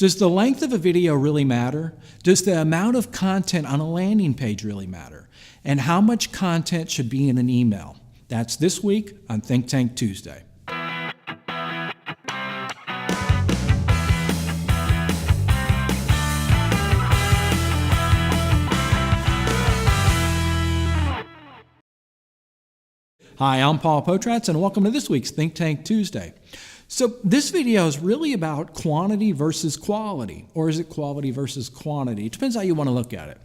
Does the length of a video really matter? Does the amount of content on a landing page really matter? And how much content should be in an email? That's this week on Think Tank Tuesday. Hi, I'm Paul Potratz, and welcome to this week's Think Tank Tuesday. So this video is really about quantity versus quality, or is it quality versus quantity? It depends how you want to look at it.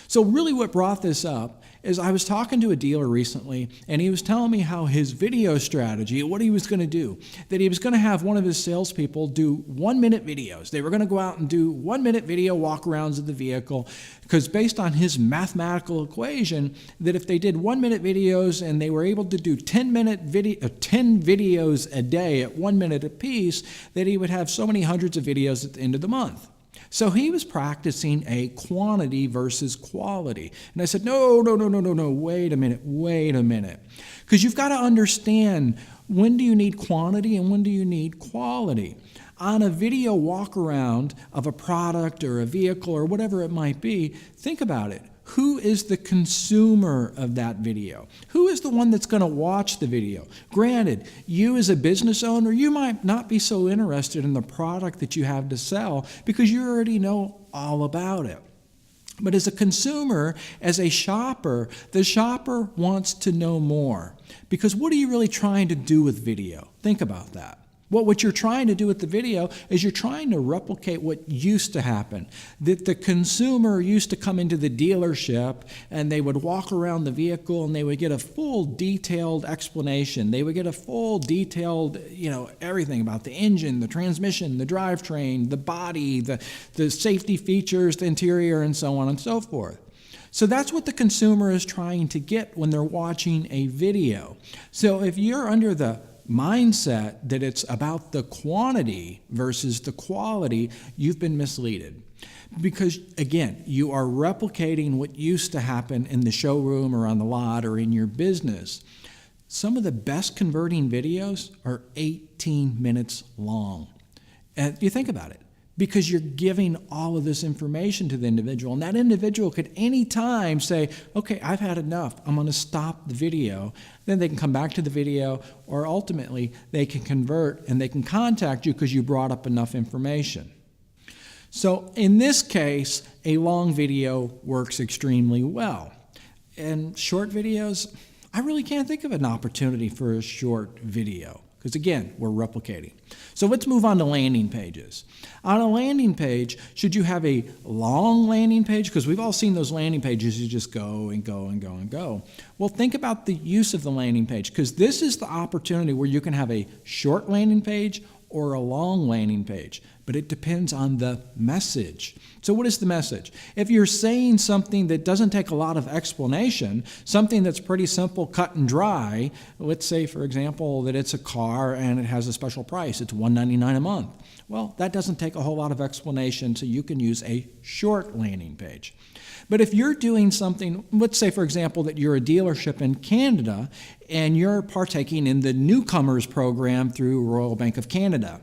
So really what brought this up is I was talking to a dealer recently, and he was telling me how his video strategy, what he was going to do, that he was going to have one of his salespeople do 1-minute videos. They were going to go out and do 1-minute video walkarounds of the vehicle, because based on his mathematical equation, that if they did 1-minute videos and they were able to do 10 videos a day at 1 minute apiece, that he would have so many hundreds of videos at the end of the month. So he was practicing a quantity versus quality. And I said, no, wait a minute. Because you've got to understand, when do you need quantity and when do you need quality? On a video walk around of a product or a vehicle or whatever it might be, think about it. Who is the consumer of that video? Who is the one that's going to watch the video? Granted, you as a business owner, you might not be so interested in the product that you have to sell because you already know all about it. But as a consumer, as a shopper, the shopper wants to know more. Because what are you really trying to do with video? Think about that. What you're trying to do with the video is you're trying to replicate what used to happen. That the consumer used to come into the dealership and they would walk around the vehicle and they would get a full detailed explanation. They would get a full detailed, everything about the engine, the transmission, the drivetrain, the body, the safety features, the interior, and so on and so forth. So that's what the consumer is trying to get when they're watching a video. So if you're under the mindset that it's about the quantity versus the quality, you've been misleaded. Because again, you are replicating what used to happen in the showroom or on the lot or in your business. Some of the best converting videos are 18 minutes long. And you think about it, because you're giving all of this information to the individual, and that individual could anytime say, okay, I've had enough, I'm going to stop the video. Then they can come back to the video, or ultimately they can convert and they can contact you because you brought up enough information. So in this case, a long video works extremely well. And short videos, I really can't think of an opportunity for a short video. Because again, we're replicating. So let's move on to landing pages. On a landing page, should you have a long landing page? Because we've all seen those landing pages, you just go and go and go and go. Well, think about the use of the landing page, because this is the opportunity where you can have a short landing page or a long landing page, but it depends on the message. So what is the message? If you're saying something that doesn't take a lot of explanation, something that's pretty simple, cut and dry, let's say, for example, that it's a car and it has a special price, it's $199 a month. Well, that doesn't take a whole lot of explanation, so you can use a short landing page. But if you're doing something, let's say, for example, that you're a dealership in Canada and you're partaking in the newcomers program through Royal Bank of Canada.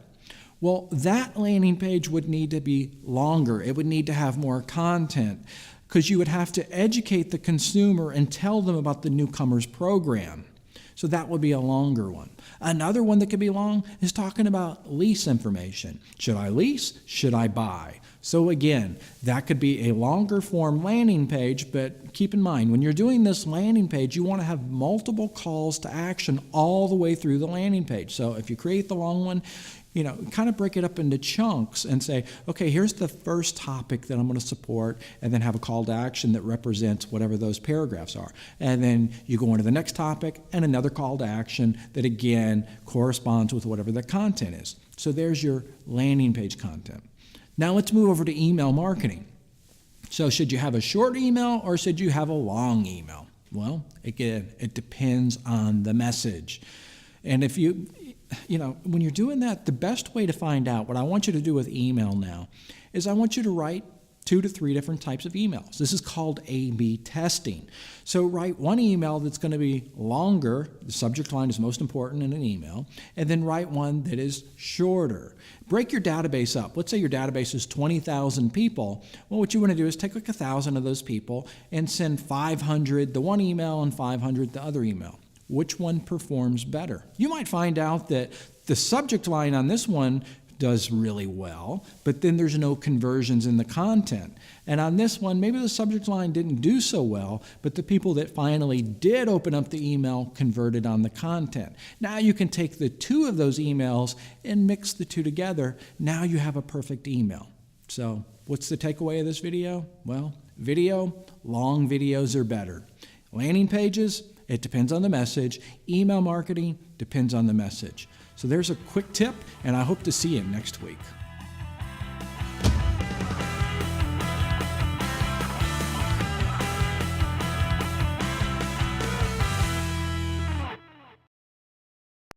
Well, that landing page would need to be longer. It would need to have more content because you would have to educate the consumer and tell them about the newcomers program. So that would be a longer one. Another one that could be long is talking about lease information. Should I lease? Should I buy? So again, that could be a longer form landing page, but keep in mind, when you're doing this landing page, you want to have multiple calls to action all the way through the landing page. So if you create the long one, kind of break it up into chunks and say, okay, here's the first topic that I'm going to support, and then have a call to action that represents whatever those paragraphs are. And then you go into the next topic and another call to action that again corresponds with whatever the content is. So there's your landing page content. Now let's move over to email marketing. So should you have a short email or should you have a long email? Well, again, it depends on the message. And if when you're doing that, the best way to find out, what I want you to do with email now, is I want you to write 2 to 3 different types of emails. This is called A/B testing. So write one email that's going to be longer, the subject line is most important in an email, and then write one that is shorter. Break your database up. Let's say your database is 20,000 people. Well, what you want to do is take like 1,000 of those people and send 500 the one email and 500 the other email. Which one performs better? You might find out that the subject line on this one does really well, but then there's no conversions in the content. And on this one, maybe the subject line didn't do so well, but the people that finally did open up the email converted on the content. Now you can take the 2 of those emails and mix the 2 together. Now you have a perfect email. So what's the takeaway of this video? Well, long videos are better. Landing pages, it depends on the message. Email marketing depends on the message. So there's a quick tip, and I hope to see you next week.